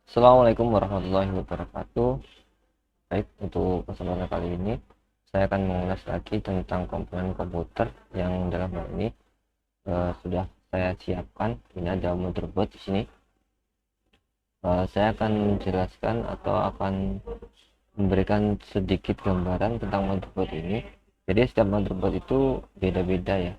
Assalamualaikum warahmatullahi wabarakatuh. Baik, untuk kesempatan kali ini saya akan mengulas lagi tentang komponen komputer yang dalam hal ini sudah saya siapkan. Ini ada motherboard di sini. Saya akan menjelaskan atau akan memberikan sedikit gambaran tentang motherboard ini. Jadi setiap motherboard itu beda-beda ya.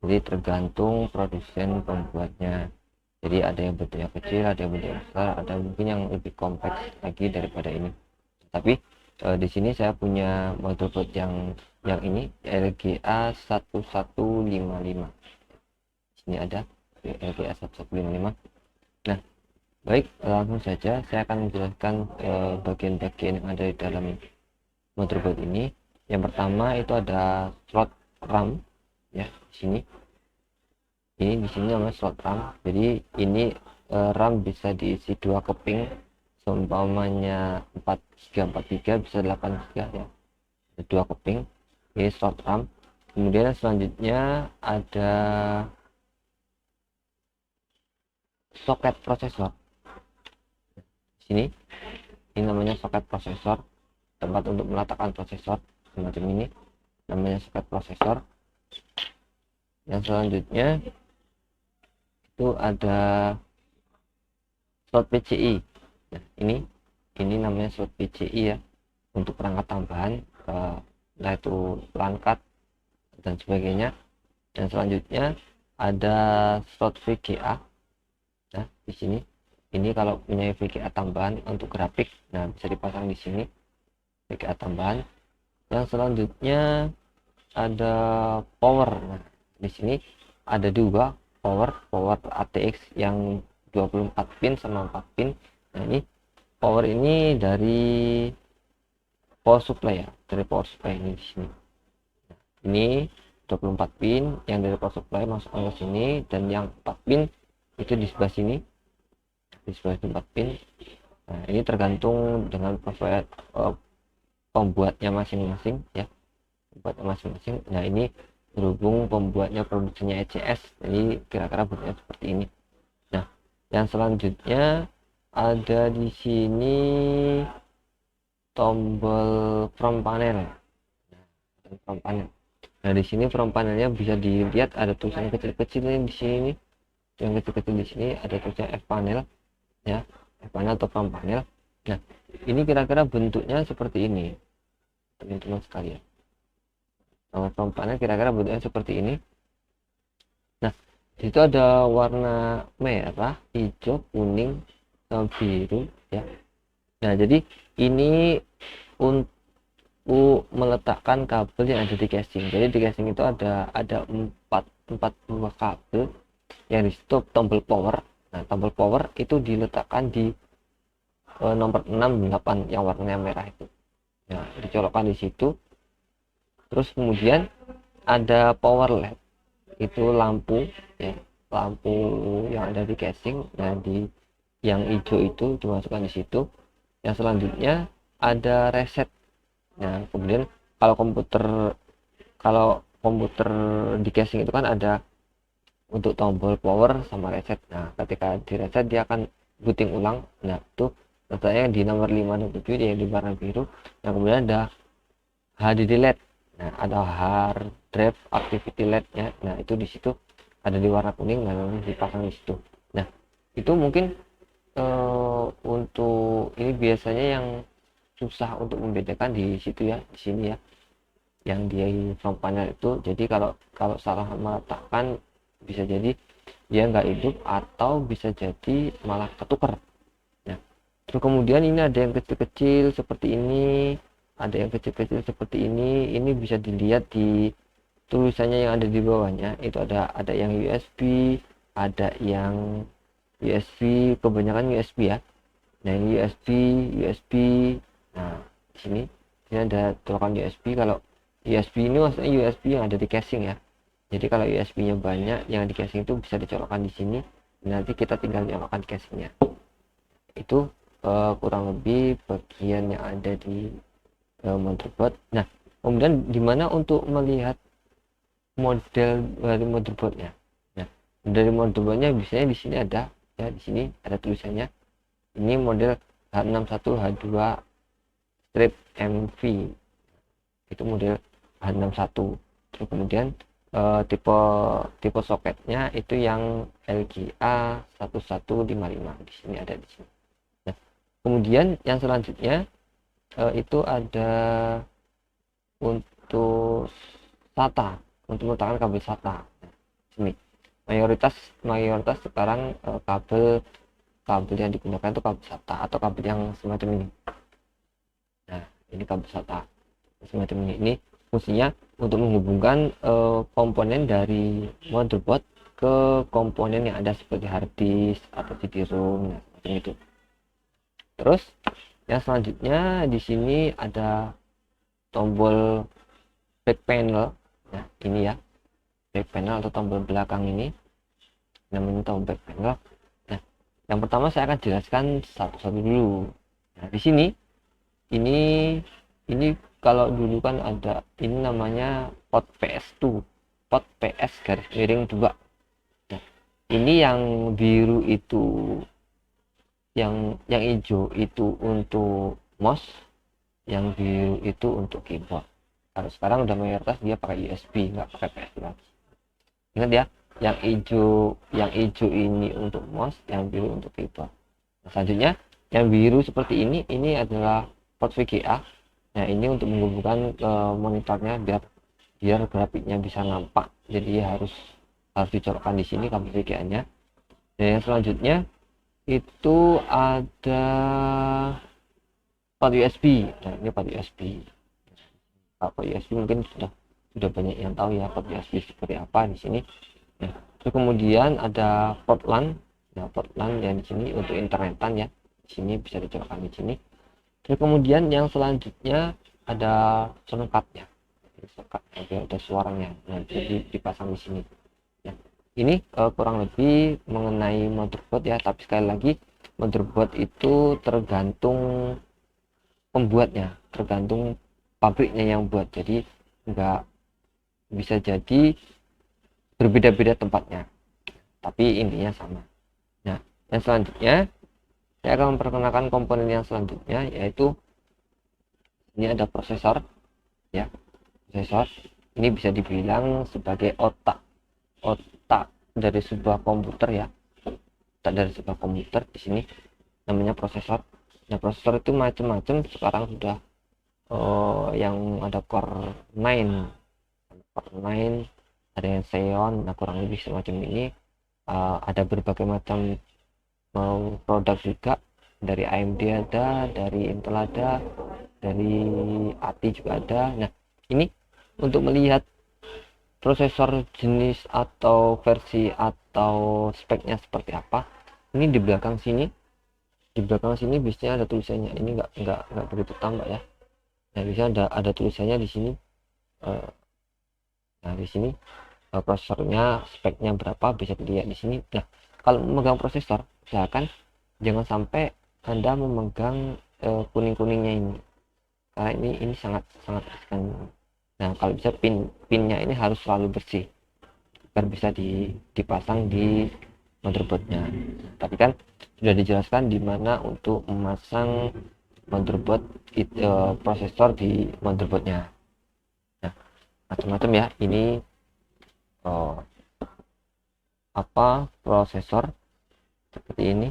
Jadi tergantung produsen pembuatnya. Jadi ada yang bentuknya kecil, ada yang bentuknya besar, ada mungkin yang lebih kompleks lagi daripada ini. Tapi di sini saya punya motherboard yang ini LGA 1155. Di sini ada LGA 1155. Nah, baik, langsung saja saya akan menjelaskan bagian-bagian yang ada di dalam motherboard ini. Yang pertama itu ada slot RAM ya, di sini. Ini di sini namanya slot RAM. Jadi ini RAM bisa diisi 2 keping, seumpamanya 4 GB 4 GB bisa 8 GB ya. 2 keping. Ini slot RAM. Kemudian selanjutnya ada soket prosesor. Di sini ini namanya soket prosesor, tempat untuk meletakkan prosesor semacam ini, namanya soket prosesor. Yang selanjutnya itu ada slot PCI. Nah, ini namanya slot PCI ya, untuk perangkat tambahan, entah itu perangkat dan sebagainya. Dan selanjutnya ada slot VGA. Nah, di sini ini kalau punya VGA tambahan untuk grafik, nah bisa dipasang di sini VGA tambahan. Yang selanjutnya ada power. Nah, di sini ada dua power ATX yang 24 pin sama 4 pin. Nah, power ini dari power supply ya, dari power supply ini di sini. Ini 24 pin yang dari power supply masuk ke sini, dan yang 4 pin itu di sebelah sini, di sebelah 4 pin. Nah, ini tergantung dengan profil pembuatnya masing-masing ya, pembuatnya masing-masing. Nah, ini berhubung pembuatnya produksinya ECS, jadi kira-kira bentuknya seperti ini. Nah, yang selanjutnya ada di sini tombol front panel. Front panel. Nah, di sini front panelnya bisa dilihat ada tulisan kecil-kecil di sini. Yang kecil-kecil di sini ada tulisan F panel ya, F panel atau front panel. Nah, ini kira-kira bentuknya seperti ini, teman-teman sekalian. Nah, front panel kira-kira bentuknya seperti ini. Nah, itu ada warna merah, hijau, kuning, sama biru ya. Nah, jadi ini untuk meletakkan kabel yang ada di casing. Jadi di casing itu ada empat buah kabel yang di situ tombol power. Nah, tombol power itu diletakkan di nomor 6, 8 yang warnanya merah itu. Nah, dicolokkan di situ. Terus kemudian ada power LED, itu lampu ya, lampu yang ada di casing. Nah, di yang hijau itu dimasukkan di situ. Yang selanjutnya ada reset. Nah, kemudian kalau komputer di casing itu kan ada untuk tombol power sama reset. Nah, ketika di reset dia akan booting ulang. Nah, itu letaknya di nomor 5 dan 7 yang di warna biru. Yang kemudian ada HDD LED. Nah, ada hard drive activity LED nya. Nah, itu di situ ada di warna kuning dan lalu dipasang di situ. Nah, itu mungkin untuk ini biasanya yang susah untuk membedakan di situ ya, di sini ya, yang di front panel itu. Jadi kalau kalau salah meletakkan bisa jadi dia nggak hidup atau bisa jadi malah ketuker. Nah, terus kemudian ini ada yang kecil-kecil seperti ini, ada yang kecil-kecil seperti ini bisa dilihat di tulisannya yang ada di bawahnya. Itu ada yang USB, ada yang USB, kebanyakan USB ya. Nah, ini USB. Nah, di sini ada colokan USB. Kalau USB ini maksudnya USB yang ada di casing ya. Jadi kalau USB-nya banyak yang di casing itu bisa dicolokkan di sini. Nanti kita tinggal nyalakan casingnya. Itu kurang lebih bagian yang ada di motherboard. Nah, kemudian dimana untuk melihat model dari motherboardnya? Nah, dari motherboardnya biasanya di sini ada ya. Di sini ada tulisannya, ini model H61 H2 strip MV, itu model H61. Terus kemudian tipe soketnya itu yang LGA 1155, di sini ada di sini. Nah, kemudian yang selanjutnya itu ada untuk SATA, untuk meletakkan kabel SATA. Nah, sini mayoritas sekarang kabel yang digunakan itu kabel SATA atau kabel yang semacam ini. Nah, ini kabel SATA semacam ini. Ini fungsinya untuk menghubungkan komponen dari motherboard ke komponen yang ada seperti hard disk atau CD-ROM, nah, seperti itu. Terus yang selanjutnya di sini ada tombol back panel, ya ini ya, back panel atau tombol belakang ini namanya tombol back panel. Nah, yang pertama saya akan jelaskan satu-satu dulu. Nah, di sini ini kalau dulu kan ada ini namanya port PS2, port PS garis miring 2. Nah, ini yang biru itu, yang hijau itu untuk mouse, yang biru itu untuk keyboard. Kalau sekarang udah mayoritas dia pakai USB, nggak pakai PS lagi. Ingat ya, yang hijau ini untuk mouse, yang biru untuk keyboard. Nah, selanjutnya yang biru seperti ini adalah port VGA. Nah, ini untuk menghubungkan ke monitornya biar grafiknya bisa nampak. Jadi harus dicolokkan di sini kabel VGA-nya. Dan yang selanjutnya itu ada port USB. Nah, ini port USB. Port USB mungkin sudah banyak yang tahu ya port USB seperti apa di sini. Nah, terus kemudian ada port LAN. Nah, port LAN yang di sini untuk internetan ya. Di sini bisa dicolokkan di sini. Terus kemudian yang selanjutnya ada selengkapnya, biar ada suaranya. Nah, jadi dipasang di sini. Nah, ini kurang lebih mengenai motherboard ya. Tapi sekali lagi, motherboard itu tergantung pembuatnya, tergantung pabriknya yang buat. Jadi nggak bisa jadi berbeda-beda tempatnya, tapi intinya sama. Nah, yang selanjutnya saya akan memperkenalkan komponen yang selanjutnya, yaitu ini ada prosesor ya. Prosesor ini bisa dibilang sebagai otak dari sebuah komputer ya. Otak dari sebuah komputer di sini namanya prosesor. Nah, prosesor itu macam-macam. Sekarang sudah yang ada core 9, ada yang Xeon. Nah, kurang lebih semacam ini. Ada berbagai macam produk juga, dari AMD ada, dari Intel ada, dari ATI juga ada. Nah, ini untuk melihat prosesor jenis atau versi atau speknya seperti apa, ini di belakang sini biasanya ada tulisannya. Ini nggak begitu tampak ya. Nah, biasanya ada tulisannya di sini. Nah, di sini prosesornya speknya berapa bisa dilihat di sini. Nah, kalau memegang prosesor, usahakan jangan sampai Anda memegang kuning-kuningnya ini, karena ini sangat riskan. Nah, kalau bisa pinnya ini harus selalu bersih agar bisa dipasang di motherboardnya. Tapi kan sudah dijelaskan di mana untuk memasang motherboard prosesor di motherboardnya. Nah, macam-macam ya. Ini prosesor seperti ini.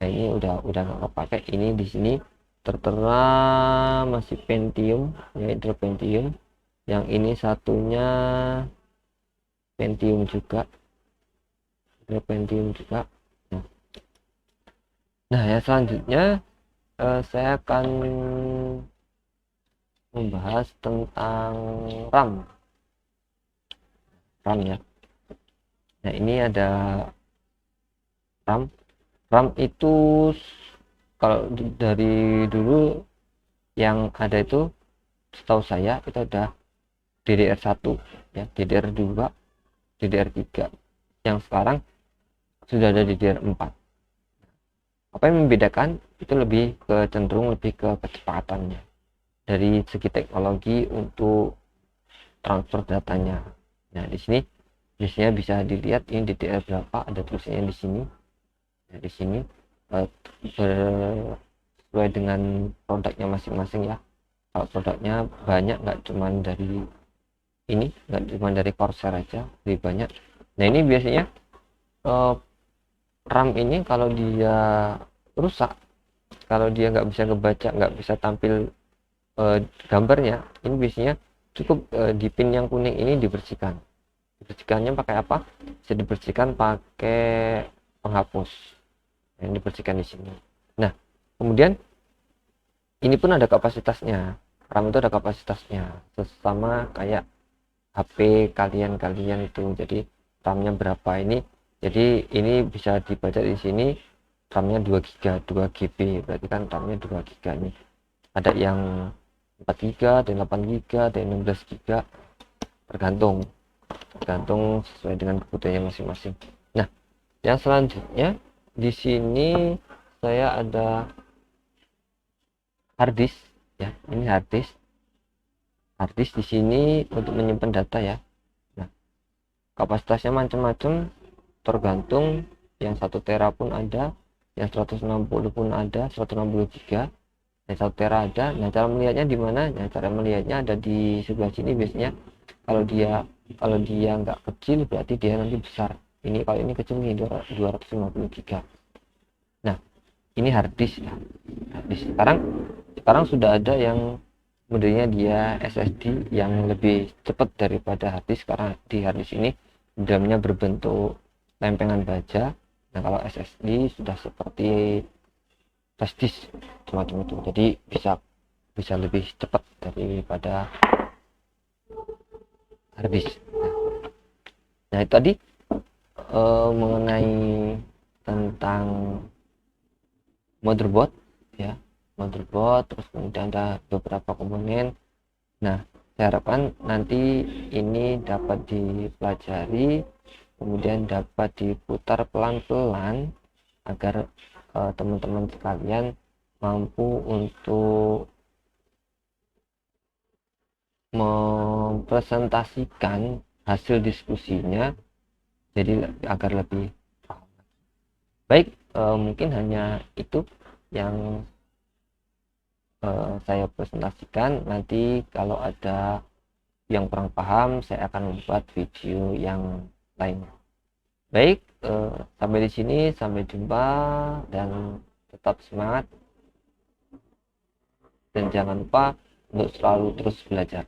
Nah, ini udah nggak kepake. Ini di sini tertera masih Pentium, yaitu Pentium. Yang ini satunya Pentium juga, nah yang selanjutnya saya akan membahas tentang RAM ya. Nah, ini ada RAM itu kalau dari dulu yang ada itu, setahu saya itu ada DDR1 ya, DDR2, DDR3. Yang sekarang sudah ada DDR4. Apa yang membedakan itu cenderung lebih ke kecepatannya dari segi teknologi untuk transfer datanya. Nah, di sini biasanya bisa dilihat ini DDR berapa, ada tulisannya di sini. Nah, di sini sesuai dengan produknya masing-masing ya. Kalau produknya banyak, nggak cuma dari ini, nggak cuma dari Corsair aja, lebih banyak. Nah ini biasanya RAM ini kalau dia rusak, kalau dia nggak bisa ngebaca, nggak bisa tampil gambarnya, ini biasanya cukup di pin yang kuning ini dibersihkan. Dibersihkannya pakai apa? Bisa dibersihkan pakai penghapus yang dibersihkan di sini. Nah kemudian ini pun ada kapasitasnya. RAM itu ada kapasitasnya, sama kayak HP kalian itu. Jadi RAM-nya berapa ini? Jadi ini bisa dibaca di sini, RAM-nya 2 GB, 2 GB. Berarti kan RAM-nya 2 GB ini. Ada yang 4 GB, ada yang 8 GB, ada yang 16 GB. Tergantung sesuai dengan kebutuhannya masing-masing. Nah, yang selanjutnya di sini saya ada harddisk ya. Ini harddisk di sini untuk menyimpan data ya. Nah, kapasitasnya macam-macam, tergantung. Yang 1 tera pun ada, yang 160 pun ada, 160 giga, yang 1 tera ada. Nah cara melihatnya di mana? Nah cara melihatnya ada di sebelah sini biasanya. Kalau dia nggak kecil berarti dia nanti besar. Ini kalau ini kecil nih 250 giga. Nah ini harddisk ya. Harddisk sekarang sudah ada yang modelnya dia SSD yang lebih cepat daripada harddisk, karena di harddisk ini dalamnya berbentuk lempengan baja. Nah kalau SSD sudah seperti flash disk semacam itu, jadi bisa lebih cepat daripada harddisk. Nah itu tadi mengenai tentang motherboard ya, terus kemudian ada beberapa komponen. Nah saya harapkan nanti ini dapat dipelajari, kemudian dapat diputar pelan-pelan agar teman-teman sekalian mampu untuk mempresentasikan hasil diskusinya, jadi agar lebih paham. Baik, mungkin hanya itu yang saya presentasikan. Nanti kalau ada yang kurang paham, saya akan membuat video yang lain. Baik, sampai di sini, sampai jumpa dan tetap semangat, dan jangan lupa untuk selalu terus belajar.